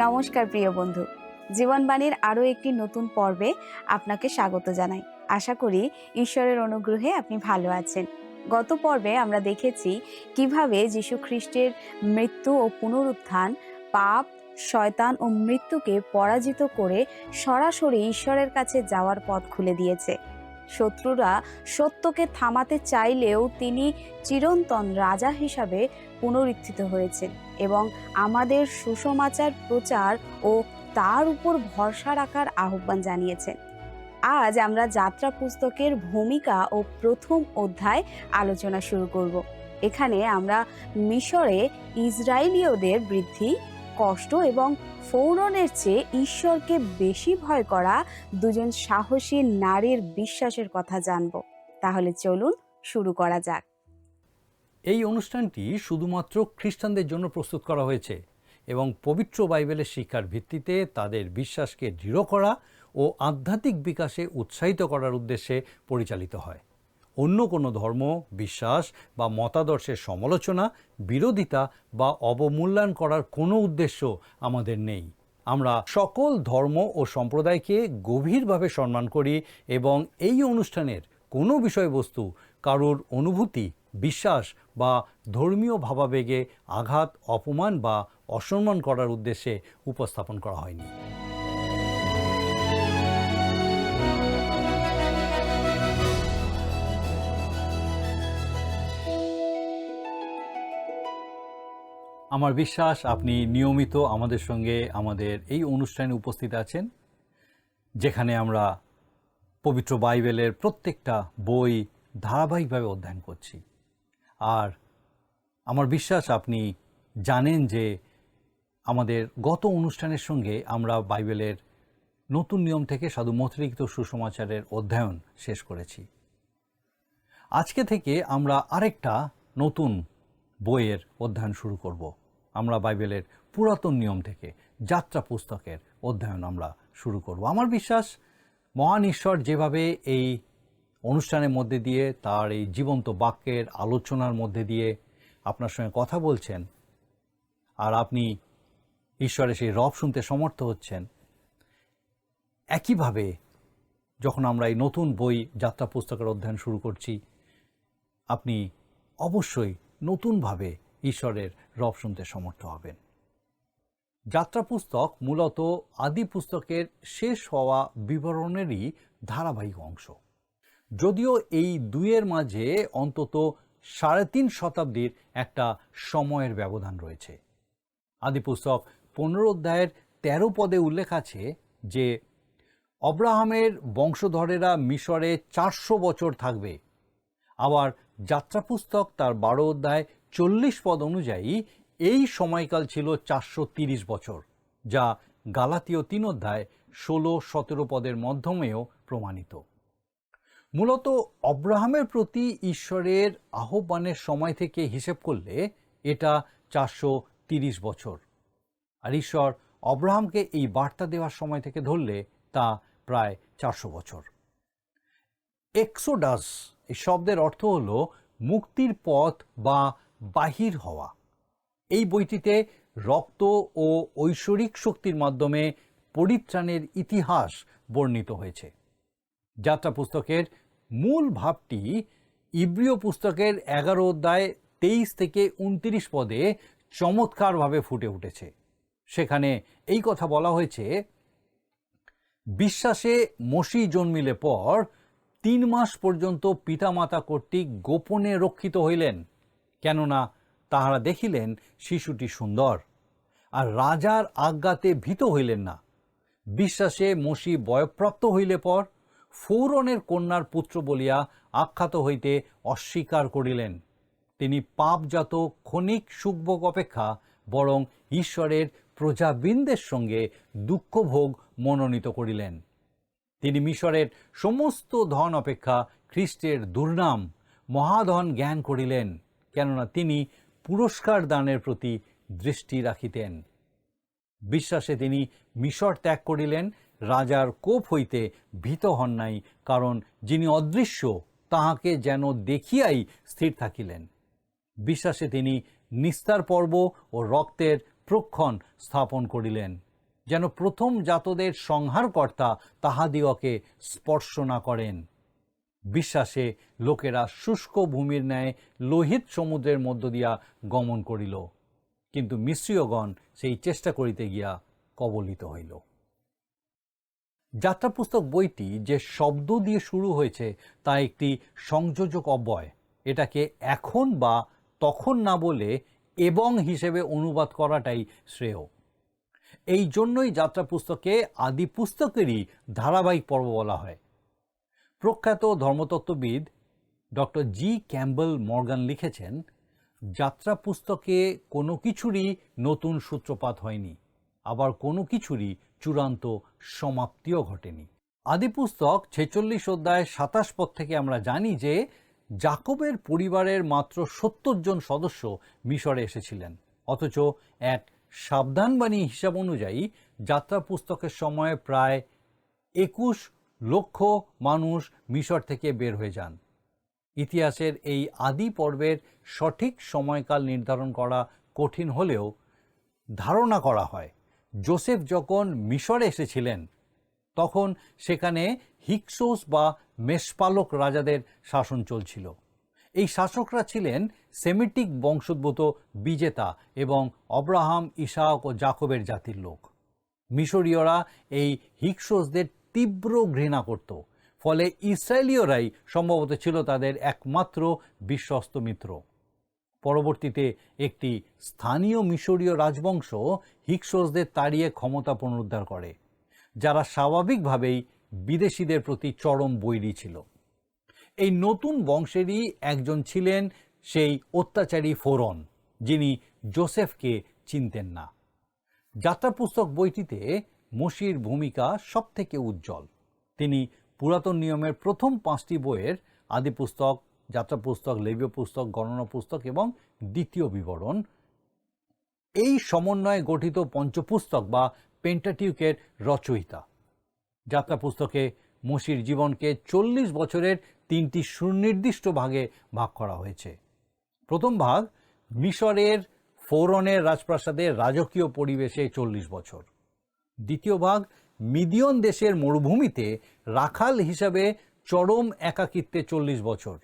নমস্কার প্রিয় বন্ধু, জীবনবাণীর আরও একটি নতুন পর্বে আপনাকে স্বাগত জানাই। আশা করি ঈশ্বরের অনুগ্রহে আপনি ভালো আছেন। গত পর্বে আমরা দেখেছি কিভাবে যীশু খ্রিস্টের মৃত্যু ও পুনরুত্থান পাপ, শয়তান ও মৃত্যুকে পরাজিত করে সরাসরি ঈশ্বরের কাছে যাওয়ার পথ খুলে দিয়েছে। শত্রুরা সত্যকে থামাতে চাইলেও তিনি চিরন্তন রাজা হিসাবে পুনরুত্থিত হয়েছেন এবং আমাদের সুসমাচার প্রচার ও তার উপর ভরসা রাখার আহ্বান জানিয়েছেন। আজ আমরা যাত্রা পুস্তকের ভূমিকা ও প্রথম অধ্যায় আলোচনা শুরু করব। এখানে আমরা মিশরে ইসরায়েলীয়দের বৃদ্ধি, কষ্ট এবং ফৌরনের চেয়ে ঈশ্বরকে বেশি ভয় করা দুজন সাহসী নারীর বিশ্বাসের কথা জানব। তাহলে চলুন শুরু করা যাক। এই অনুষ্ঠানটি শুধুমাত্র খ্রিস্টানদের জন্য প্রস্তুত করা হয়েছে এবং পবিত্র বাইবেলের শিক্ষার ভিত্তিতে তাদের বিশ্বাসকে দৃঢ় করা ও আধ্যাত্মিক বিকাশে উৎসাহিত করার উদ্দেশ্যে পরিচালিত হয়। অন্য কোনো ধর্ম, বিশ্বাস বা মতাদর্শের সমালোচনা, বিরোধিতা বা অবমূল্যায়ন করার কোনো উদ্দেশ্য আমাদের নেই। আমরা সকল ধর্ম ও সম্প্রদায়কে গভীরভাবে সম্মান করি এবং এই অনুষ্ঠানের কোনো বিষয়বস্তু কারোর অনুভূতি, বিশ্বাস বা ধর্মীয় ভাবাবেগে আঘাত, অপমান বা অসম্মান করার উদ্দেশ্যে উপস্থাপন করা হয়নি। আমার বিশ্বাস আপনি নিয়মিত আমাদের সঙ্গে আমাদের এই অনুষ্ঠানে উপস্থিত আছেন, যেখানে আমরা পবিত্র বাইবেলের প্রত্যেকটা বই ধারাবাহিকভাবে অধ্যয়ন করছি। আর আমার বিশ্বাস আপনি জানেন যে আমাদের গত অনুষ্ঠানের সঙ্গে আমরা বাইবেলের নতুন নিয়ম থেকে সাধু মথে লিখিত সুসমাচারের অধ্যয়ন শেষ করেছি। আজকে থেকে আমরা আরেকটা নতুন বইয়ের অধ্যয়ন শুরু করব। আমরা বাইবেলের পুরাতন নিয়ম থেকে যাত্রা পুস্তকের অধ্যয়ন আমরা শুরু করব। আমার বিশ্বাস মহান ঈশ্বর যেভাবে এই অনুষ্ঠানের মধ্যে দিয়ে তার এই জীবন্ত বাক্যের আলোচনার মধ্যে দিয়ে আপনার সঙ্গে কথা বলছেন আর আপনি ঈশ্বরের সেই রব শুনতে সমর্থ হচ্ছেন, একইভাবে যখন আমরা এই নতুন বই যাত্রা পুস্তকের অধ্যয়ন শুরু করছি, আপনি অবশ্যই নতুনভাবে ঈশ্বরের রব শুনতে সমর্থ হবেন। যাত্রা পুস্তক মূলত আদি পুস্তকের শেষ হওয়া বিবরণেরই ধারাবাহিক অংশ, যদিও এই দুইয়ের মাঝে অন্তত ৩.৫ শতাব্দীর একটা সময়ের ব্যবধান রয়েছে। আদি পুস্তক ১৫ অধ্যায়ের ১৩ পদে উল্লেখ আছে যে অব্রাহামের বংশধরেরা মিশরে ৪০০ বছর থাকবে। আবার যাত্রা পুস্তক তার ১২ অধ্যায় ৪০ পদ অনুযায়ী এই সময়কাল ছিল ৪৩০ বছর, যা গালাতীয় ৩ অধ্যায় ১৬-১৭ পদের মাধ্যমেও প্রমাণিত। মূলত অব্রাহামের প্রতি ঈশ্বরের আহ্বানের সময় থেকে হিসেব করলে এটা ৪৩০ বছর, আর ঈশ্বর অব্রাহামকে এই বার্তা দেওয়ার সময় থেকে ধরলে তা প্রায় ৪০০ বছর। এক্সোডাস এই শব্দের অর্থ হল মুক্তির পথ বা বাহির হওয়া। এই বইটিতে রক্ত ও ঐশ্বরিক শক্তির মাধ্যমে পরিত্রাণের ইতিহাস বর্ণিত হয়েছে। যাত্রা পুস্তকের মূল ভাবটি ইব্রিয় পুস্তকের ১১ অধ্যায় ২৩ থেকে ২৯ পদে চমৎকারভাবে ফুটে উঠেছে। সেখানে এই কথা বলা হয়েছে, বিশ্বাসে মসিহ জন্মিলে পর ৩ মাস পর্যন্ত পিতামাতা কর্তৃক গোপনে রক্ষিত হইলেন, কেননা তাহারা দেখিলেন শিশুটি সুন্দর, আর রাজার আজ্ঞাতে ভীত হইলেন না। বিশ্বাসে মসিহ বয়ঃপ্রাপ্ত হইলে পর ফৌরনের কন্যার পুত্র বলিয়া আখ্যাত হইতে অস্বীকার করিলেন। তিনি পাপজাত ক্ষণিক সুখভোগ অপেক্ষা বরং ঈশ্বরের প্রজাবৃন্দের সঙ্গে দুঃখভোগ মনোনীত করিলেন। তিনি মিশরের সমস্ত ধন অপেক্ষা খ্রিস্টের দুর্নাম মহাধন জ্ঞান করিলেন, কেননা তিনি পুরস্কার দানের প্রতি দৃষ্টি রাখিতেন। বিশ্বাসে তিনি মিশর ত্যাগ করিলেন, রাজার কোপ হইতে ভীত হন নাই, কারণ যিনি অদৃশ্য তাহাকে যেন দেখিয়াই স্থির থাকিলেন। বিশ্বাসে তিনি নিস্তার পর্ব ও রক্তের প্রক্ষণ স্থাপন করিলেন। যেন প্রথম জাতদের সংহারকর্তা তাহাদিগকে স্পর্শ না করেন। বিশ্বাসে লোকেরা শুষ্ক ভূমির ন্যায় লোহিত সমুদ্রের মধ্য দিয়া গমন করিল, কিন্তু মিশ্রীয়গণ সেই চেষ্টা করিতে গিয়া কবলিত হইল। যাত্রা পুস্তক বইটি যে শব্দ দিয়ে শুরু হয়েছে তা একটি সংযোজক অব্যয়। এটাকে এখন বা তখন না বলে এবং হিসেবে অনুবাদ করাটাই শ্রেয়। এই জন্যই যাত্রা পুস্তকে আদি পুস্তকেরই ধারাবাহিক পর্ব বলা হয়। প্রখ্যাত ধর্মতত্ত্ববিদ ডক্টর জি ক্যাম্বেল মর্গান লিখেছেন, যাত্রা পুস্তকে কোনো কিছুরই নতুন সূত্রপাত হয়নি, আবার কোনো কিছুরই চূড়ান্ত সমাপ্তিও ঘটেনি। আদি পুস্তক 46 অধ্যায় 27 পদ থেকে আমরা জানি যে যাকবের পরিবারের মাত্র 70 জন সদস্য মিশরে এসেছিলেন, অথচ এক সাবধানবাণী হিসাব অনুযায়ী যাত্রা পুস্তকের সময় প্রায় 21 লক্ষ মানুষ মিশর থেকে বের হয়ে যান। ইতিহাসের এই আদি পর্বের সঠিক সময়কাল নির্ধারণ করা কঠিন হলেও ধারণা করা হয় যোসেফ যখন মিশরে এসেছিলেন তখন সেখানে হিক্সোস বা মেষপালক রাজাদের শাসন চলছিল। এই শাসকরা ছিলেন সেমিটিক বংশোদ্ভূত বিজেতা এবং অব্রাহাম, ইসাক ও জাকবের জাতির লোক। মিশরীয়রা এই হিক্সোসদের তীব্র ঘৃণা করত, ফলে ইসরায়েলীয়রাই সম্ভবত ছিল তাদের একমাত্র বিশ্বস্ত মিত্র। পরবর্তীতে একটি স্থানীয় মিশরীয় রাজবংশ হিক্সোসদের তাড়িয়ে ক্ষমতা পুনরুদ্ধার করে, যারা স্বাভাবিকভাবেই বিদেশিদের প্রতি চরম বৈরী ছিল। এই নতুন বংশেরই একজন ছিলেন সেই অত্যাচারী ফোরন, যিনি জোসেফকে চিনতেন না। যাত্রা পুস্তক বইটিতে মোশির ভূমিকা সবথেকে উজ্জ্বল। তিনি পুরাতন নিয়মের প্রথম 5টি বইয়ের আদি পুস্তক, যাত্রা পুস্তক, লেবীয় পুস্তক, গণনা পুস্তক এবং দ্বিতীয় বিবরণ এই সমন্বয়ে গঠিত পঞ্চপুস্তক বা পেন্টাটিউকের রচয়িতা। যাত্রা পুস্তকে মোশির জীবনকে 40 বছরের 3টি সুনির্দিষ্ট ভাগে ভাগ করা হয়েছে। প্রথম ভাগ মিশরের ফৌরনের রাজপ্রাসাদের রাজকীয় পরিবেশে 40 বছর। দ্বিতীয় ভাগ মিদিয়ন দেশের মরুভূমিতে রাখাল হিসাবে চরম একাকিত্বে 40 বছর।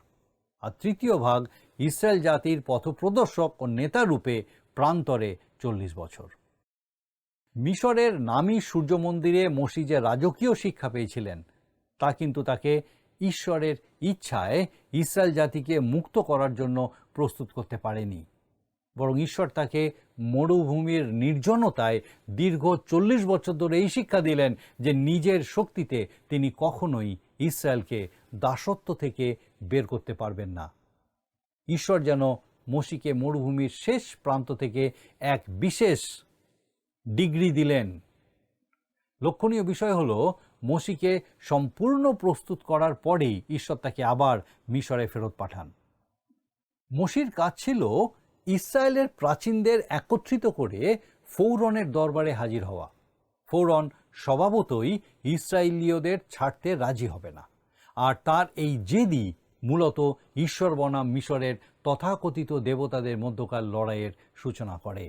আর তৃতীয় ভাগ ইসরায়েল জাতির পথপ্রদর্শক ও নেতা রূপে প্রান্তরে 40 বছর। মিশরের নামী সূর্য মন্দিরে মোশি যে রাজকীয় শিক্ষা পেয়েছিলেন তা কিন্তু তাকে ঈশ্বরের ইচ্ছায় ইসরায়েল জাতিকে মুক্ত করার জন্য প্রস্তুত করতে পারেনি, বরং ঈশ্বর তাকে মরুভূমির নির্জনতায় দীর্ঘ 40 বছর ধরে এই শিক্ষা দিলেন যে নিজের শক্তিতে তিনি কখনোই ইসরায়েলকে দাসত্ব থেকে বের করতে পারবেন না। ঈশ্বর যেন মোশিকে মরুভূমির শেষ প্রান্ত থেকে এক বিশেষ ডিগ্রি দিলেন। লক্ষণীয় বিষয় হলো মোশিকে সম্পূর্ণ প্রস্তুত করার পরেই ঈশ্বর তাকে আবার মিশরে ফেরত পাঠান। মোশির কাজ ছিল ইসরায়েলের প্রাচীনদের একত্রিত করে ফৌরনের দরবারে হাজির হওয়া। ফৌরন স্বভাবতই ইসরায়েলীয়দের ছাড়তে রাজি হবে না, আর তার এই জেদই মূলত ঈশ্বর বনাম মিশরের তথাকথিত দেবতাদের মধ্যকার লড়াইয়ের সূচনা করে।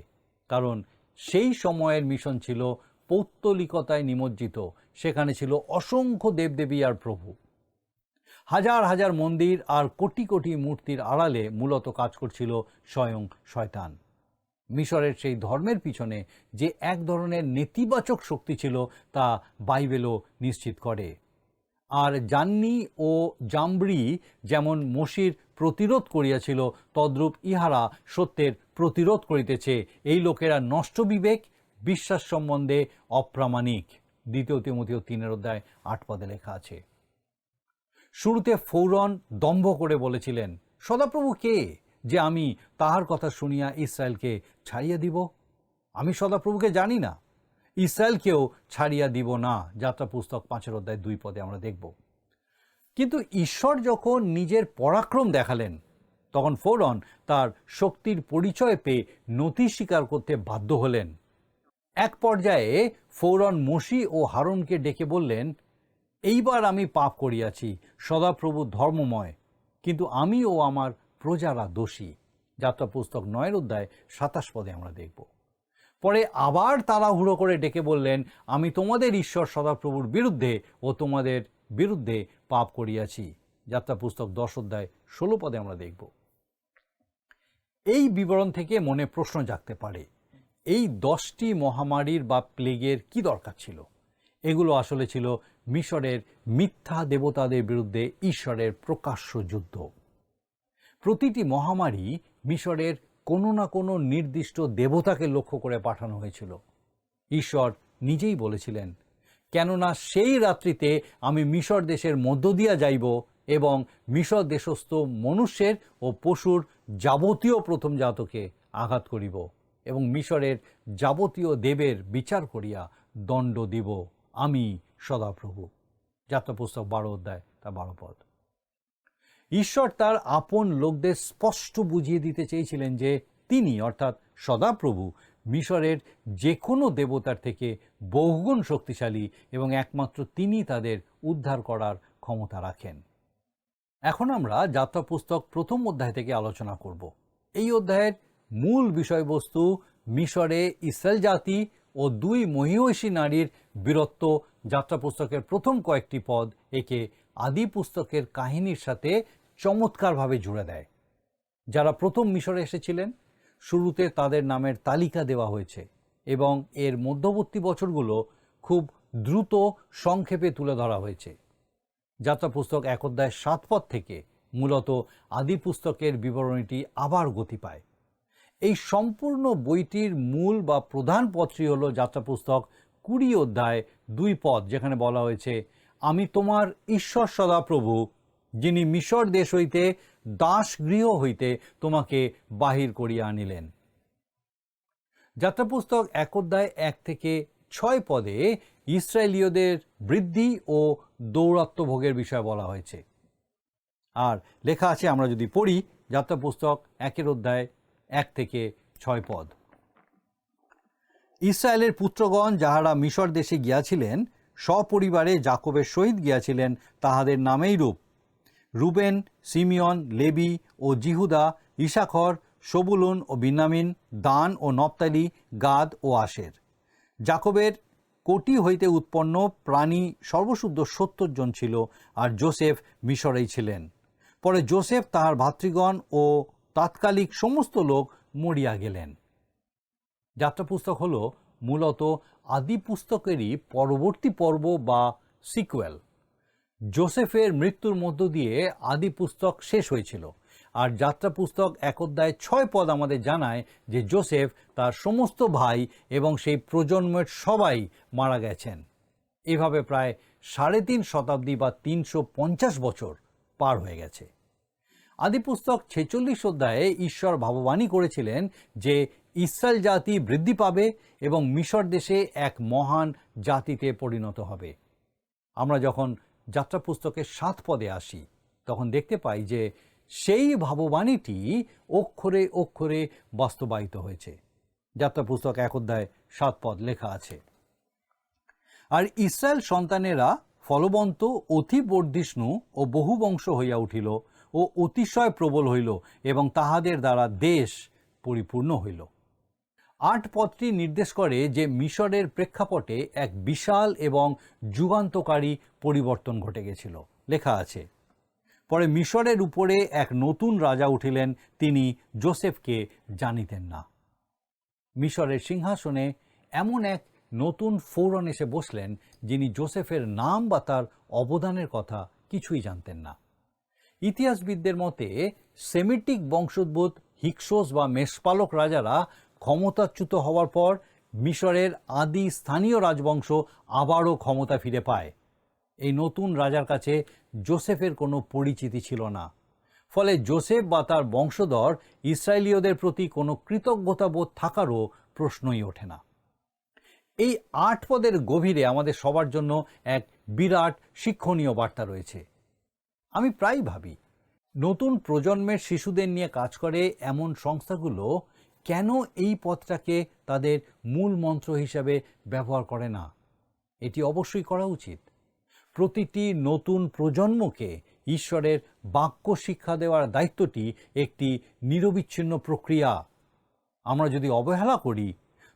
কারণ সেই সময়ের মিশন ছিল পৌত্তলিকতায় নিমজ্জিত, সেখানে ছিল অসংখ্য দেবদেবী আর প্রভু। হাজার হাজার মন্দির আর কোটি কোটি মূর্তির আড়ালে মূলত কাজ করছিল স্বয়ং শয়তান। মিশরের সেই ধর্মের পিছনে যে এক ধরনের নেতিবাচক শক্তি ছিল তা বাইবেলও নিশ্চিত করে। আর জান্নি ও জামব্রি যেমন মোশির প্রতিরোধ করিয়াছিল, তদ্রূপ ইহারা সত্যের প্রতিরোধ করিতেছে। এই লোকেরা নষ্ট বিবেক, বিশ্বাস সম্বন্ধে অপ্রামাণিক। 2 তিমোথেয় 3 অধ্যায় 8 পদে লেখা আছে। শুরুতে ফৌরন দম্ভ করে বলেছিলেন, সদাপ্রভু কে যে আমি তাহার কথা শুনিয়া ইসরায়েলকে ছাড়িয়া দিব? আমি সদাপ্রভুকে জানি না, ইসরায়েলকেও ছাড়িয়া দিব না। যাত্রা পুস্তক 5 অধ্যায় 2 পদে আমরা দেখব। কিন্তু ঈশ্বর যখন নিজের পরাক্রম দেখালেন তখন ফৌরন তার শক্তির পরিচয় পেয়ে নতি স্বীকার করতে বাধ্য হলেন। এক পর্যায়ে ফৌরন মোশি ও হারুনকে ডেকে বললেন, এইবার আমি পাপ করিয়াছি, সদাপ্রভু ধর্মময়, কিন্তু আমি ও আমার প্রজারা দোষী। যাত্রা পুস্তক 9 অধ্যায় 27 পদে আমরা দেখব। পরে আবার তাড়াহুড়ো করে ডেকে বললেন, আমি তোমাদের ঈশ্বর সদাপ্রভুর বিরুদ্ধে ও তোমাদের বিরুদ্ধে পাপ করিয়াছি। যাত্রা পুস্তক 10 অধ্যায় 16 পদে আমরা দেখব। এই বিবরণ থেকে মনে প্রশ্ন জাগতে পারে, এই 10টি মহামারীর বা প্লেগের কি দরকার ছিল? এগুলো আসলে ছিল মিশরের মিথ্যা দেবতাদের বিরুদ্ধে ঈশ্বরের প্রকাশ্য যুদ্ধ। প্রতিটি মহামারী মিশরের কোনো না কোনো নির্দিষ্ট দেবতাকে লক্ষ্য করে পাঠানো হয়েছিল। ঈশ্বর নিজেই বলেছিলেন, কেননা সেই রাত্রিতে আমি মিশর দেশের মধ্য দিয়া যাইব এবং মিশর দেশস্থ মনুষ্যের ও পশুর যাবতীয় প্রথমজাতকে আঘাত করিব এবং মিশরের যাবতীয় দেবের বিচার করিয়া দণ্ড দিব, আমি সদাপ্রভু। যাত্রা পুস্তক 12 অধ্যায় তা 12 পদ। ঈশ্বর তার আপন লোকদের স্পষ্ট বুঝিয়ে দিতে চেয়েছিলেন যে তিনি অর্থাৎ সদাপ্রভু মিশরের যে কোনো দেবতার থেকে বহুগুণ শক্তিশালী এবং একমাত্র তিনি তাদের উদ্ধার করার ক্ষমতা রাখেন। এখন আমরা যাত্রা পুস্তক 1ম অধ্যায় থেকে আলোচনা করব। এই অধ্যায়ের মূল বিষয়বস্তু মিশরে ইসরায়েল জাতি ও 2 মহীয়সী নারীর বীরত্ব। যাত্রা পুস্তকের প্রথম কয়েকটি পদ একে আদি পুস্তকের কাহিনীর সাথে চমৎকারভাবে জুড়ে দেয়। যারা প্রথম মিশরে এসেছিলেন, শুরুতে তাদের নামের তালিকা দেওয়া হয়েছে এবং এর মধ্যবর্তী বছরগুলো খুব দ্রুত সংক্ষেপে তুলে ধরা হয়েছে। যাত্রা পুস্তক 1 অধ্যায় 7 পদ থেকে মূলত আদি পুস্তকের বিবরণীটি আবার গতি পায়। এই সম্পূর্ণ বইটির মূল বা প্রধান পদটি হল যাত্রা পুস্তক 20 অধ্যায় 2 পদ, যেখানে বলা হয়েছে, আমি তোমার ঈশ্বর সদাপ্রভু, যিনি মিশর দেশ হইতে দাসগৃহ হইতে তোমাকে বাহির করিয়া আনিলেন। যাত্রা পুস্তক 1 অধ্যায় 1 থেকে 6 পদে ইসরায়েলীয়দের বৃদ্ধি ও দৌরাত্ম্যভোগের বিষয়ে বলা হয়েছে। আর লেখা আছে, আমরা যদি পড়ি যাত্রা পুস্তক 1 অধ্যায় 1 থেকে 6 পদ। ইসরায়েলের পুত্রগণ যাহারা মিশর দেশে গিয়াছিলেন, সপরিবারে যাকবের সহিত গিয়াছিলেন, তাহাদের নামেই রূপ: রুবেন, সিমিয়ন, লেবি ও জিহুদা, ইসাখর, সবুলুন ও বিন্যামিন, দান ও নপ্তালি, গাদ ও আশের। যাকবের কোটি হইতে উৎপন্ন প্রাণী সর্বশুদ্ধ 70 জন ছিল, আর যোসেফ মিশরেই ছিলেন। পরে যোসেফ, তাহার ভাতৃগণ ও তাৎকালিক সমস্ত লোক মরিয়া গেলেন। যাত্রা পুস্তক হল মূলত আদি পুস্তকেরই পরবর্তী পর্ব বা সিকুয়েল। যোসেফের মৃত্যুর মধ্য দিয়ে আদি পুস্তক শেষ হয়েছিল, আর যাত্রা পুস্তক 1 অধ্যায় 6 পদ আমাদের জানায় যে যোসেফ, তার সমস্ত ভাই এবং সেই প্রজন্মের সবাই মারা গেছেন। এভাবে প্রায় 3.5 শতাব্দী বা 350 বছর পার হয়ে গেছে। আদি পুস্তক 46 অধ্যায়ে ঈশ্বর ভবিষ্যদ্বাণী করেছিলেন যে ইসরায়েল জাতি বৃদ্ধি পাবে এবং মিশর দেশে এক মহান জাতিতে পরিণত হবে। আমরা যখন যাত্রা পুস্তকের 7 পদে আসি, তখন দেখতে পাই যে সেই ভবিষ্যদ্বাণীটি অক্ষরে অক্ষরে বাস্তবায়িত হয়েছে। যাত্রা পুস্তক 1 অধ্যায় 7 পদ লেখা আছে, আর ইসরায়েল সন্তানেরা ফলবন্ত, অতি বর্ধিষ্ণু ও বহুবংশ হইয়া উঠিল ও অতিশয় প্রবল হইল এবং তাহাদের দ্বারা দেশ পরিপূর্ণ হইল। 8 পদটি নির্দেশ করে যে মিশরের প্রেক্ষাপটে এক বিশাল এবং যুগান্তকারী পরিবর্তন ঘটে গেছিল। লেখা আছে, পরে মিশরের উপরে এক নতুন রাজা উঠিলেন, তিনি যোসেফকে জানিতেন না। মিশরের সিংহাসনে এমন এক নতুন ফৌরন এসে বসলেন, যিনি যোসেফের নাম বা তার অবদানের কথা কিছুই জানতেন না। ইতিহাসবিদদের মতে সেমিটিক বংশোদ্ভূত হিক্সোস বা মেষপালক রাজারা ক্ষমতাচ্যুত হওয়ার পর মিশরের আদি স্থানীয় রাজবংশ আবারও ক্ষমতা ফিরে পায়। এই নতুন রাজার কাছে যোসেফের কোনো পরিচিতি ছিল না, ফলে যোসেফ বা তার বংশধর ইসরায়েলীয়দের প্রতি কোনো কৃতজ্ঞতাবোধ থাকারও প্রশ্নই ওঠে না। এই 8 পদের গভীরে আমাদের সবার জন্য এক বিরাট শিক্ষণীয় বার্তা রয়েছে। আমি প্রায় ভাবি, নতুন প্রজন্মের শিশুদের নিয়ে কাজ করে এমন সংস্থাগুলো কেন এই পথটাকে তাদের মূল মন্ত্র হিসাবে ব্যবহার করে না? এটি অবশ্যই করা উচিত। প্রতিটি নতুন প্রজন্মকে ঈশ্বরের বাক্য শিক্ষা দেওয়ার দায়িত্বটি একটি নিরবিচ্ছিন্ন প্রক্রিয়া। আমরা যদি অবহেলা করি,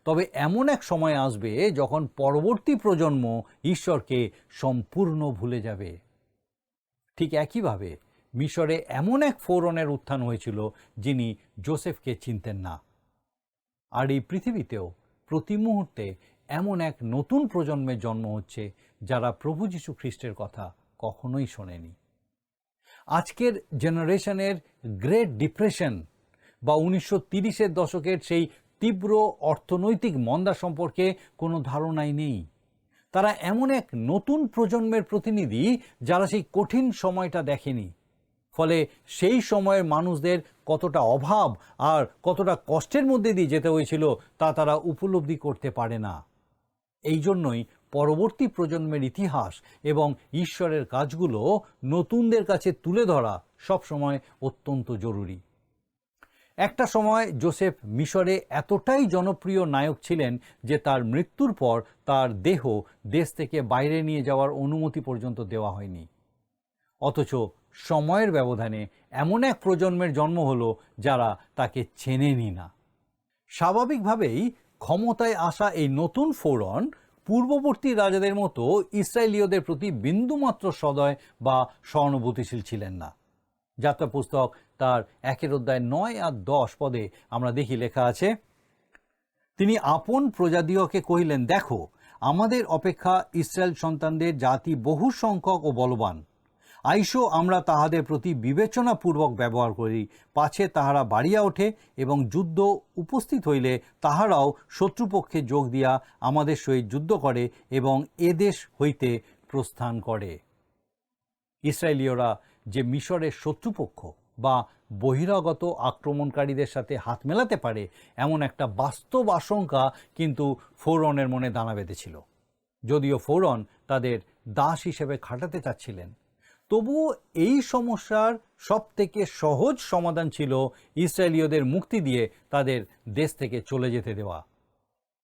তবে এমন এক সময় আসবে যখন পরবর্তী প্রজন্ম ঈশ্বরকে সম্পূর্ণ ভুলে যাবে। ঠিক একইভাবে মিশরে এমন এক ফোরনের উত্থান হয়েছিল যিনি যোসেফকে চিনতেন না। আর এই পৃথিবীতেও প্রতি মুহূর্তে এমন এক নতুন প্রজন্মের জন্ম হচ্ছে যারা প্রভু যীশু খ্রিস্টের কথা কখনোই শোনেনি। আজকের জেনারেশনের গ্রেট ডিপ্রেশন বা 1930-এর দশকের সেই তীব্র অর্থনৈতিক মন্দা সম্পর্কে কোনো ধারণাই নেই। তারা এমন এক নতুন প্রজন্মের প্রতিনিধি যারা সেই কঠিন সময়টা দেখেনি। ফলে সেই সময়ের মানুষদের কতটা অভাব আর কতটা কষ্টের মধ্যে দিয়ে যেতে হয়েছিল তা তারা উপলব্ধি করতে পারে না। এই জন্যই পরবর্তী প্রজন্মের ইতিহাস এবং ঈশ্বরের কাজগুলো নতুনদের কাছে তুলে ধরা সবসময় অত্যন্ত জরুরি। একটা সময় যোসেফ মিশরে এতটাই জনপ্রিয় নায়ক ছিলেন যে তার মৃত্যুর পর তার দেহ দেশ থেকে বাইরে নিয়ে যাওয়ার অনুমতি পর্যন্ত দেওয়া হয়নি। অথচ সময়ের ব্যবধানে এমন এক প্রজন্মের জন্ম হলো যারা তাকে চেনেনি না। স্বাভাবিকভাবেই ক্ষমতায় আসা এই নতুন ফোরন পূর্ববর্তী রাজাদের মতো ইসরায়েলীয়দের প্রতি বিন্দুমাত্র সদয় বা সহানুভূতিশীল ছিলেন না। যাত্রা পুস্তক তার 1 অধ্যায় 9 আর 10 পদে আমরা দেখি লেখা আছে, তিনি আপন প্রজাদিগকে কহিলেন, দেখো আমাদের অপেক্ষা ইসরায়েল সন্তানদের জাতি বহু সংখ্যক ও বলবান। আইসো আমরা তাহাদের প্রতি বিবেচনাপূর্বক ব্যবহার করি, পাছে তাহারা বাড়িয়া ওঠে এবং যুদ্ধ উপস্থিত হইলে তাহারাও শত্রুপক্ষে যোগ দিয়া আমাদের সহিত যুদ্ধ করে এবং এদেশ হইতে প্রস্থান করে। ইসরায়েলীয়রা যে মিশরের শত্রুপক্ষ বা বহিরাগত আক্রমণকারীদের সাথে হাত মেলাতে পারে এমন একটা বাস্তব আশঙ্কা কিন্তু ফোরনের মনে দানা বেঁধেছিল। যদিও ফোরন তাদের দাস হিসেবে খাটাতে চাচ্ছিলেন, তবুও এই সমস্যার সবথেকে সহজ সমাধান ছিল ইসরায়েলীয়দের মুক্তি দিয়ে তাদের দেশ থেকে চলে যেতে দেওয়া।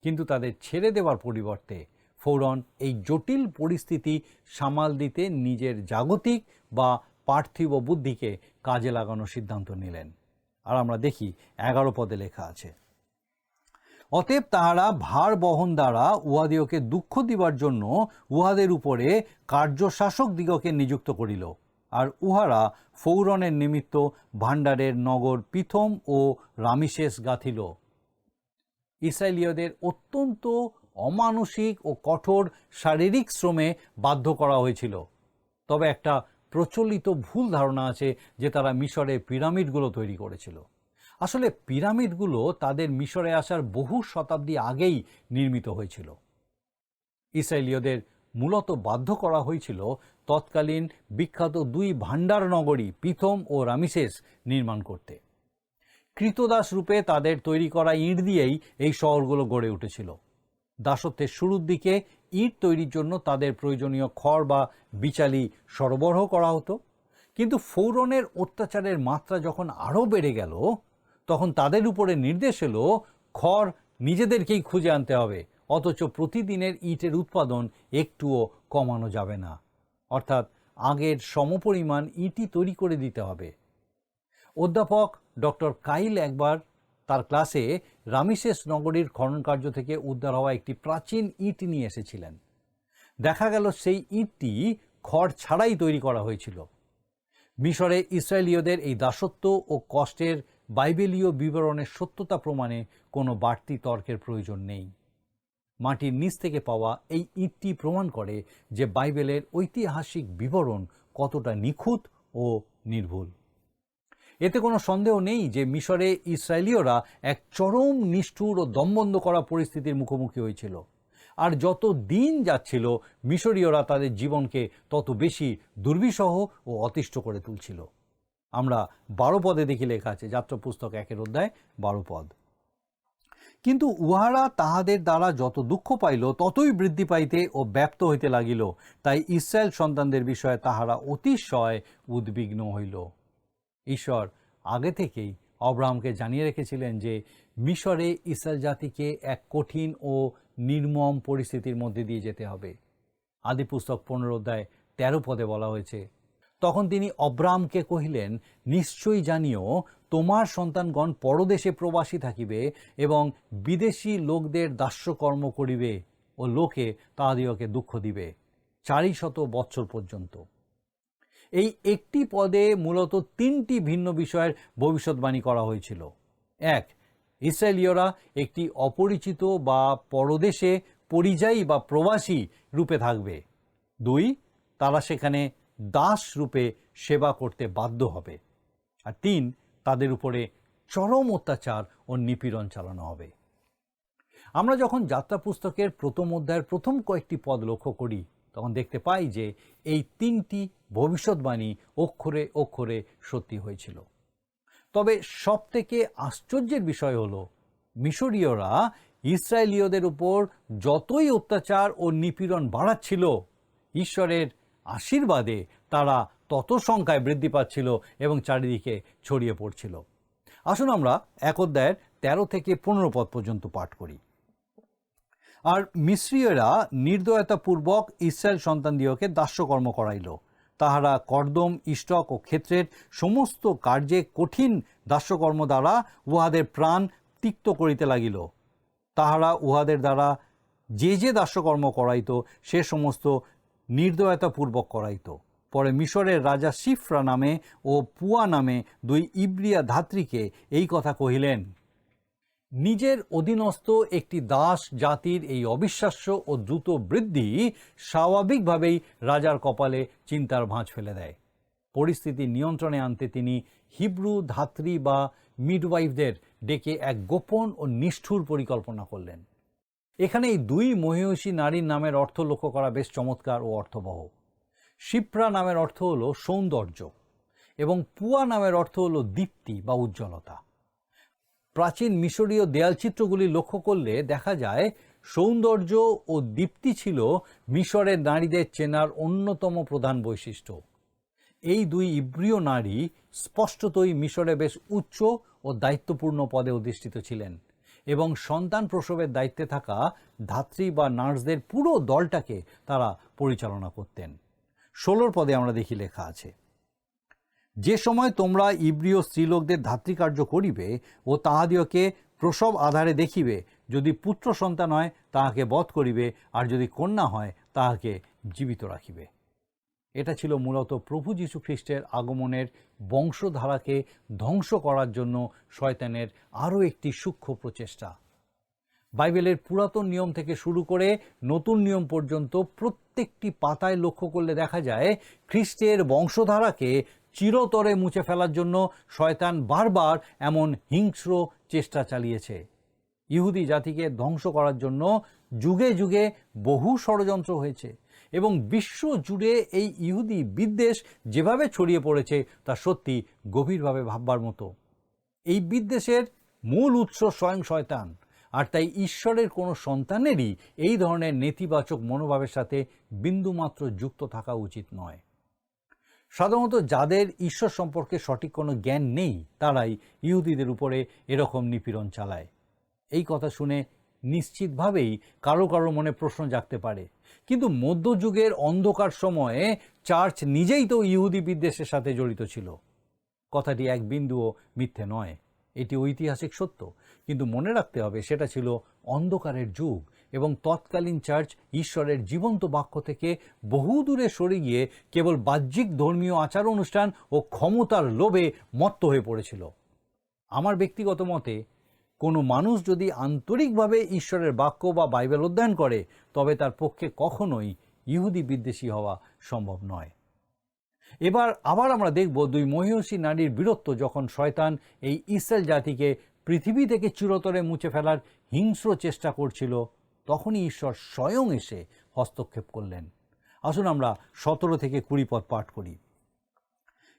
কিন্তু তাদের ছেড়ে দেওয়ার পরিবর্তে ফোরন এই জটিল পরিস্থিতি সামাল দিতে নিজের জাগতিক বা পার্থিব বুদ্ধিকে কাজে লাগানোর সিদ্ধান্ত নিলেন। আর আমরা দেখি 11 পদে লেখা আছে, অতএব তাহারা ভার বহন দ্বারা উহাদিওকে দুঃখ দিবার জন্য উহাদের উপরে কার্যশাসক দিগকে নিযুক্ত করিল। আর উহারা ফৌরনের নিমিত্ত ভাণ্ডারের নগর পিথম ও রামিশেস গাঁথিল। ইসরায়েলীয়দের অত্যন্ত অমানসিক ও কঠোর শারীরিক শ্রমে বাধ্য করা হয়েছিল। তবে একটা প্রচলিত ভুল ধারণা আছে যে তারা মিশরে পিরামিডগুলো তৈরি করেছিল। আসলে পিরামিডগুলো তাদের মিশরে আসার বহু শতাব্দী আগেই নির্মিত হয়েছিল। ইসরায়েলীয়দের মূলত বাধ্য করা হয়েছিল তৎকালীন বিখ্যাত 2 ভাণ্ডার নগরী পিথম ও রামিশেস নির্মাণ করতে। কৃতদাস রূপে তাদের তৈরি করা ইট দিয়েই এই শহরগুলো গড়ে উঠেছিল। দাসত্বের শুরুর দিকে ইট তৈরির জন্য তাদের প্রয়োজনীয় খড় বা বিচালি সরবরাহ করা হতো। কিন্তু ফৌরনের অত্যাচারের মাত্রা যখন আরও বেড়ে গেল, তখন তাদের উপরে নির্দেশ এলো খড় নিজেদেরকেই খুঁজে আনতে হবে, অথচ প্রতিদিনের ইটের উৎপাদন একটুও কমানো যাবে না। অর্থাৎ আগের সমপরিমাণ ইটই তৈরি করে দিতে হবে। অধ্যাপক ডক্টর কাইল একবার তার ক্লাসে রামিশেস নগরীর খননকার্য থেকে উদ্ধার হওয়া একটি প্রাচীন ইট নিয়ে এসেছিলেন। দেখা গেল সেই ইটটি খড় ছাড়াই তৈরি করা হয়েছিল। মিশরে ইসরায়েলীয়দের এই দাসত্ব ও কষ্টের বাইবেলীয় বিবরণের সত্যতা প্রমাণে কোনো বাড়তি তর্কের প্রয়োজন নেই। মাটির নিচ থেকে পাওয়া এই ইটটি প্রমাণ করে যে বাইবেলের ঐতিহাসিক বিবরণ কতটা নিখুঁত ও নির্ভুল। এতে কোনো সন্দেহ নেই যে মিশরে ইসরায়েলীয়রা এক চরম নিষ্ঠুর ও দমবন্ধ করা পরিস্থিতির মুখোমুখি হয়েছিল। আর যত দিন যাচ্ছিল মিশরীয়রা তাদের জীবনকে তত বেশি দুর্বিষহ ও অতিষ্ঠ করে তুলছিল। আমরা 12 পদে দেখি লেখা আছে, যাত্রা পুস্তক 1 অধ্যায় 12 পদ, কিন্তু উহারা তাহাদের দ্বারা যত দুঃখ পাইল ততই বৃদ্ধি পাইতে ও ব্যাপ্ত হইতে লাগিল, তাই ইসরায়েল সন্তানদের বিষয়ে তাহারা অতিশয় উদ্বিগ্ন হইল। ঈশ্বর আগে থেকেই অব্রাহামকে জানিয়ে রেখেছিলেন যে মিশরে ইসরায়েল জাতিকে এক কঠিন ও নির্মম পরিস্থিতির মধ্যে দিয়ে যেতে হবে। আদিপুস্তক 15 অধ্যায় 13 পদে বলা হয়েছে, তখন তিনি অব্রামকে কহিলেন, নিশ্চয়ই জানিও তোমার সন্তানগণ পরদেশে প্রবাসী থাকিবে এবং বিদেশী লোকদের দাস্যকর্ম করিবে ও লোকে তাহাদিগকে দুঃখ দিবে 400 বৎসর পর্যন্ত। এই একটি পদে মূলত 3টি ভিন্ন বিষয়ের ভবিষ্যৎবাণী করা হয়েছিল। 1, ইসরায়েলীয়রা একটি অপরিচিত বা পরদেশে পরিযায়ী বা প্রবাসী রূপে থাকবে। 2, তারা সেখানে দাস রূপে সেবা করতে বাধ্য হবে। আর 3, তাদের উপরে চরম অত্যাচার ও নিপীড়ন চালানো হবে। আমরা যখন যাত্রা পুস্তকের প্রথম অধ্যায়ের প্রথম কয়েকটি পদ লক্ষ্য করি তখন দেখতে পাই যে এই 3টি ভবিষ্যৎবাণী অক্ষরে অক্ষরে সত্যি হয়েছিল। তবে সবথেকে আশ্চর্যের বিষয় হলো মিশরীয়রা ইসরায়েলীয়দের উপর যতই অত্যাচার ও নিপীড়ন বাড়াচ্ছিল, ঈশ্বরের আশীর্বাদে তারা তত সংখ্যায় বৃদ্ধি পাচ্ছিল এবং চারিদিকে ছড়িয়ে পড়ছিল। আসুন আমরা 1 অধ্যায়ের 13 থেকে 15 পদ পর্যন্ত পাঠ করি। আর মিস্রীয়রা নির্দয়তাপূর্বক ইসরায়েল সন্তানদিগকে দাস্যকর্ম করাইল। তাহারা কর্দম, ইষ্টক ও ক্ষেত্রের সমস্ত কার্যে কঠিন দাস্যকর্ম দ্বারা উহাদের প্রাণ তিক্ত করিতে লাগিল। তাহারা উহাদের দ্বারা যে যে দাস্যকর্ম করাইত সে সমস্ত নির্দয়তাপূর্বক করাইত। পরে মিশরের রাজা সিফরা নামে ও পুয়া নামে 2 ইব্রিয়া ধাত্রীকে এই কথা কহিলেন, নিজের অধীনস্থ একটি দাস জাতির এই অবিশ্বাস্য ও দ্রুত বৃদ্ধি স্বাভাবিকভাবেই রাজার কপালে চিন্তার ভাঁজ ফেলে দেয়। পরিস্থিতি নিয়ন্ত্রণে আনতে তিনি হিব্রু ধাত্রী বা মিডওয়াইফদের ডেকে এক গোপন ও নিষ্ঠুর পরিকল্পনা করলেন। এখানে এই 2 মহিষী নারীর নামের অর্থ লক্ষ্য করা বেশ চমৎকার ও অর্থবহ। শিপ্রা নামের অর্থ হলো সৌন্দর্য এবং পুয়া নামের অর্থ হলো দীপ্তি বা উজ্জ্বলতা। প্রাচীন মিশরীয় দেয়ালচিত্রগুলি লক্ষ্য করলে দেখা যায় সৌন্দর্য ও দীপ্তি ছিল মিশরের নারীদের চেনার অন্যতম প্রধান বৈশিষ্ট্য। এই 2 ইব্রীয় নারী স্পষ্টতই মিশরে বেশ উচ্চ ও দায়িত্বপূর্ণ পদে অধিষ্ঠিত ছিলেন এবং সন্তান প্রসবের দায়িত্বে থাকা ধাত্রী বা নার্সদের পুরো দলটাকে তারা পরিচালনা করতেন। 16 পদে আমরা দেখি লেখা আছে, যে সময় তোমরা ইব্রীয় স্ত্রীলোকদের ধাত্রীকার্য করিবে ও তাহাদিওকে প্রসব আধারে দেখিবে, যদি পুত্র সন্তান হয় তাহাকে বধ করিবে, আর যদি কন্যা হয় তাহাকে জীবিত রাখিবে। এটা ছিল মূলত প্রভু যীশু খ্রিস্টের আগমনের বংশধারাকে ধ্বংস করার জন্য শয়তানের আরও একটি সূক্ষ্ম প্রচেষ্টা। বাইবেলের পুরাতন নিয়ম থেকে শুরু করে নতুন নিয়ম পর্যন্ত প্রত্যেকটি পাতায় লক্ষ্য করলে দেখা যায় খ্রিস্টের বংশধারাকে চিরতরে মুছে ফেলার জন্য শয়তান বারবার এমন হিংস্র চেষ্টা চালিয়েছে। ইহুদি জাতিকে ধ্বংস করার জন্য যুগে যুগে বহু ষড়যন্ত্র হয়েছে এবং বিশ্ব জুড়ে এই ইহুদি বিদ্বেষ যেভাবে ছড়িয়ে পড়েছে তা সত্যি গভীরভাবে ভাববার মতো। এই বিদ্বেষের মূল উৎস স্বয়ং শয়তান, আর তাই ঈশ্বরের কোনো সন্তানেরই এই ধরনের নেতিবাচক মনোভাবের সাথে বিন্দুমাত্র যুক্ত থাকা উচিত নয়। সাধারণত যাদের ঈশ্বর সম্পর্কে সঠিক কোনো জ্ঞান নেই তারাই ইহুদিদের উপরে এরকম নিপীড়ন চালায়। এই কথা শুনে নিশ্চিতভাবেই কারো কারো মনে প্রশ্ন জাগতে পারে, কিন্তু মধ্যযুগের অন্ধকার সময়ে চার্চ নিজেই তো ইহুদি বিদ্বেষের সাথে জড়িত ছিল। কথাটি এক বিন্দুও মিথ্যে নয়, এটি ঐতিহাসিক সত্য, কিন্তু মনে রাখতে হবে সেটা ছিল অন্ধকারের যুগ এবং তৎকালীন চার্চ ঈশ্বরের জীবন্ত বাক্য থেকে বহু দূরে সরে গিয়ে কেবল বাহ্যিক ধর্মীয় আচার অনুষ্ঠান ও ক্ষমতার লোভে মত্ত হয়ে পড়েছিল। আমার ব্যক্তিগত মতে কোনো মানুষ যদি আন্তরিকভাবে ঈশ্বরের বাক্য বা বাইবেল অধ্যয়ন করে তবে তার পক্ষে কখনোই ইহুদি বিদ্বেষী হওয়া সম্ভব নয়। এবার আবার আমরা দেখব 2 মহিষী নারীর বীরত্ব যখন শয়তান এই ইসরায়েল জাতিকে পৃথিবী থেকে চিরতরে মুছে ফেলার হিংস্র চেষ্টা করছিল, তখনই ঈশ্বর স্বয়ং এসে হস্তক্ষেপ করলেন। আসুন আমরা 17 থেকে 20 পদ পাঠ করি।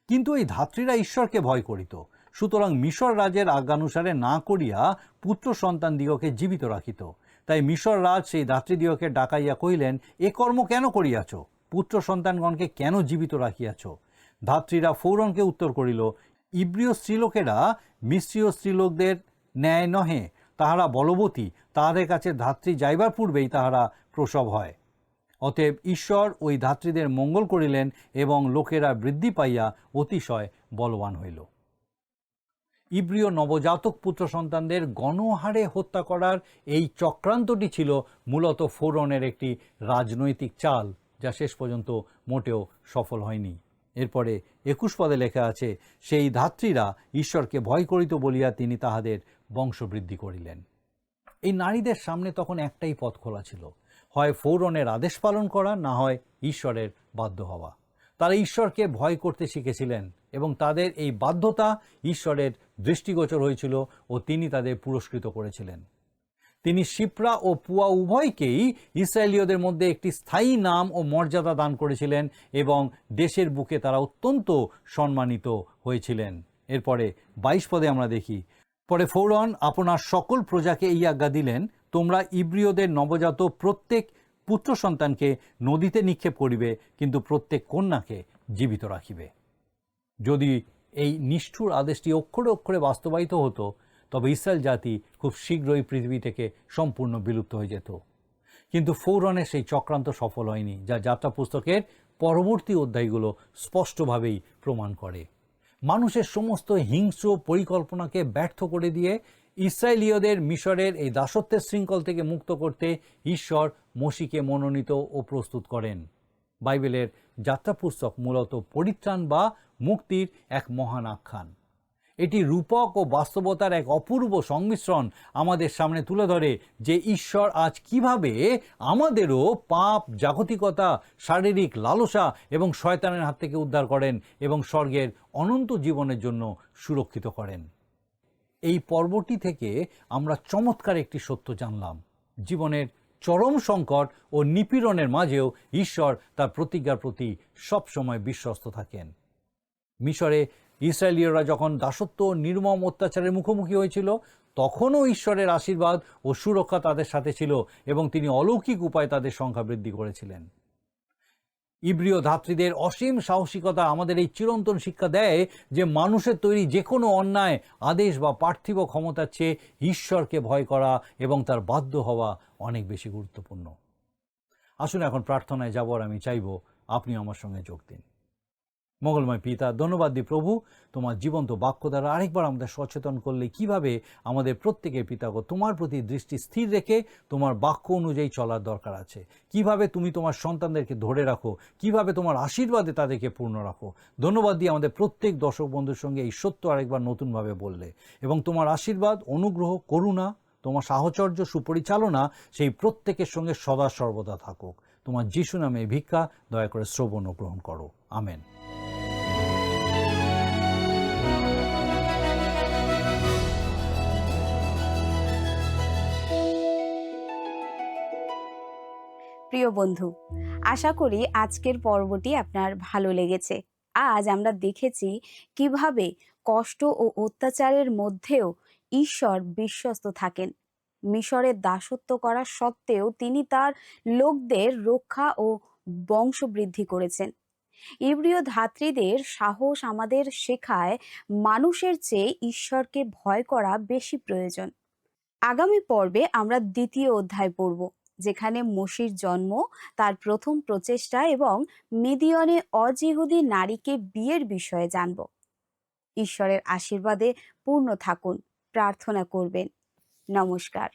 কিন্তু এই ধাত্রীরা ঈশ্বরকে ভয় করিত, সুতরাং মিশর রাজের আজ্ঞানুসারে না করিয়া পুত্র সন্তান দিগকে জীবিত রাখিত। তাই মিশর রাজ সেই ধাত্রীদিগকে ডাকাইয়া কহিলেন, এ কর্ম কেন করিয়াছ? পুত্র সন্তানগণকে কেন জীবিত রাখিয়াছ? ধাত্রীরা ফৌরনকে উত্তর করিল, ইব্রীয় স্ত্রীলোকেরা মিশ্রীয় স্ত্রীলোকদের ন্যায় নহে, তাহারা বলবতী, তাহাদের কাছে ধাত্রী যাইবার পূর্বেই তাহারা প্রসব হয়। অতএব ঈশ্বর ওই ধাত্রীদের মঙ্গল করিলেন এবং লোকেরা বৃদ্ধি পাইয়া অতিশয় বলবান হইল। ইব্রিয় নবজাতক পুত্র সন্তানদের গণহারে হত্যা করার এই চক্রান্তটি ছিল মূলত ফোরনের একটি রাজনৈতিক চাল, যা শেষ পর্যন্ত মোটেও সফল হয়নি। এরপরে 21 পদে লেখা আছে, সেই ধাত্রীরা ঈশ্বরকে ভয় করিত বলিয়া তিনি তাহাদের বংশবৃদ্ধি করিলেন। এই নারীদের সামনে তখন একটাই পথ খোলা ছিল, হয় ফোরনের আদেশ পালন করা, না হয় ঈশ্বরের বাধ্য হওয়া। তারা ঈশ্বরকে ভয় করতে শিখেছিলেন এবং তাদের এই বাধ্যতা ঈশ্বরের দৃষ্টিগোচর হয়েছিল ও তিনি তাদের পুরস্কৃত করেছিলেন। তিনি শিপ্রা ও পুয়া উভয়কেই ইসরায়েলীয়দের মধ্যে একটি স্থায়ী নাম ও মর্যাদা দান করেছিলেন এবং দেশের বুকে তারা অত্যন্ত সম্মানিত হয়েছিলেন। এরপরে 22 পদে আমরা দেখি, পরে ফৌরন আপনার সকল প্রজাকে এই আজ্ঞা দিলেন, তোমরা ইব্রিয়দের নবজাত প্রত্যেক পুত্র সন্তানকে নদীতে নিক্ষেপ করিবে, কিন্তু প্রত্যেক কন্যাকে জীবিত রাখিবে। যদি এই নিষ্ঠুর আদেশটি অক্ষরে অক্ষরে বাস্তবায়িত হতো, তবে ইসরায়েল জাতি খুব শীঘ্রই পৃথিবী থেকে সম্পূর্ণ বিলুপ্ত হয়ে যেত। কিন্তু ফৌরনের সেই চক্রান্ত সফল হয়নি, যা যাত্রা পুস্তকের পরবর্তী অধ্যায়গুলো স্পষ্টভাবেই প্রমাণ করে। মানুষের সমস্ত হিংস্র পরিকল্পনাকে ব্যর্থ করে দিয়ে ইসরায়েলীয়দের মিশরের এই দাসত্বের শৃঙ্খল থেকে মুক্ত করতে ঈশ্বর মসিকে মনোনীত ও প্রস্তুত করেন। বাইবেলের যাত্রা পুস্তক মূলত পরিত্রাণ বা মুক্তির এক মহান আখ্যান। এটি রূপক ও বাস্তবতার এক অপূর্ব সংমিশ্রণ আমাদের সামনে তুলে ধরে যে ঈশ্বর আজ কিভাবে আমাদেরও পাপ, জাগতিকতা, শারীরিক লালসা এবং শয়তানের হাত থেকে উদ্ধার করেন এবং স্বর্গের অনন্ত জীবনের জন্য সুরক্ষিত করেন। এই পর্বটি থেকে আমরা চমৎকার একটি সত্য জানলাম, জীবনের চরম সংকট ও নিপীড়নের মাঝেও ঈশ্বর তার প্রতিজ্ঞার প্রতি সবসময় বিশ্বস্ত থাকেন। মিশরে ইসরায়েলীয়রা যখন দাসত্ব ও নির্মম অত্যাচারের মুখোমুখি হয়েছিল, তখনও ঈশ্বরের আশীর্বাদ ও সুরক্ষা তাদের সাথে ছিল এবং তিনি অলৌকিক উপায়ে তাদের সংখ্যা বৃদ্ধি করেছিলেন। ইব্রিয় ধাত্রীদের অসীম সাহসিকতা আমাদের এই চিরন্তন শিক্ষা দেয় যে মানুষের তৈরি যে কোনো অন্যায়, আদেশ বা পার্থিব ক্ষমতার চেয়ে ঈশ্বরকে ভয় করা এবং তার বাধ্য হওয়া অনেক বেশি গুরুত্বপূর্ণ। আসুন এখন প্রার্থনায় যাবার আমি চাইব আপনি আমার সঙ্গে যোগ দিন। মঙ্গলময় পিতা, ধন্যবাদ দিই প্রভু, তোমার জীবন্ত বাক্য দ্বারা আরেকবার আমাদের সচেতন করলে কিভাবে আমাদের প্রত্যেকের পিতাগো তোমার প্রতি দৃষ্টি স্থির রেখে তোমার বাক্য অনুযায়ী চলার দরকার আছে, কিভাবে তুমি তোমার সন্তানদেরকে ধরে রাখো, কিভাবে তোমার আশীর্বাদে তাদেরকে পূর্ণ রাখো। ধন্যবাদ দিয়ে আমাদের প্রত্যেক দর্শক বন্ধুর সঙ্গে এই সত্য আরেকবার নতুনভাবে বললে এবং তোমার আশীর্বাদ, অনুগ্রহ, করুণা, তোমার সাহচর্য, সুপরিচালনা সেই প্রত্যেকের সঙ্গে সদা সর্বদা থাকুক। তোমার যিশু নামে ভিক্ষা দয়া করে শ্রবণ ও গ্রহণ করো। আমেন। প্রিয় বন্ধু, আশা করি আজকের পর্বটি আপনার ভালো লেগেছে। আজ আমরা দেখেছি কিভাবে কষ্ট ও অত্যাচারের মধ্যেও ঈশ্বর বিশ্বস্ত থাকেন। মিশরের দাসত্ব করা সত্ত্বেও তিনি তার লোকদের রক্ষা ও বংশবৃদ্ধি করেছেন। ইব্রিয় ধাত্রীদের সাহস আমাদের শেখায় মানুষের চেয়ে ঈশ্বরকে ভয় করা বেশি প্রয়োজন। আগামী পর্বে আমরা দ্বিতীয় অধ্যায় পড়ব, যেখানে মোশির জন্ম, তার প্রথম প্রচেষ্টা এবং মিদিয়নে অজিহুদি নারীকে বিয়ের বিষয়ে জানব। ঈশ্বরের আশীর্বাদে পূর্ণ থাকুন, প্রার্থনা করবেন। নমস্কার।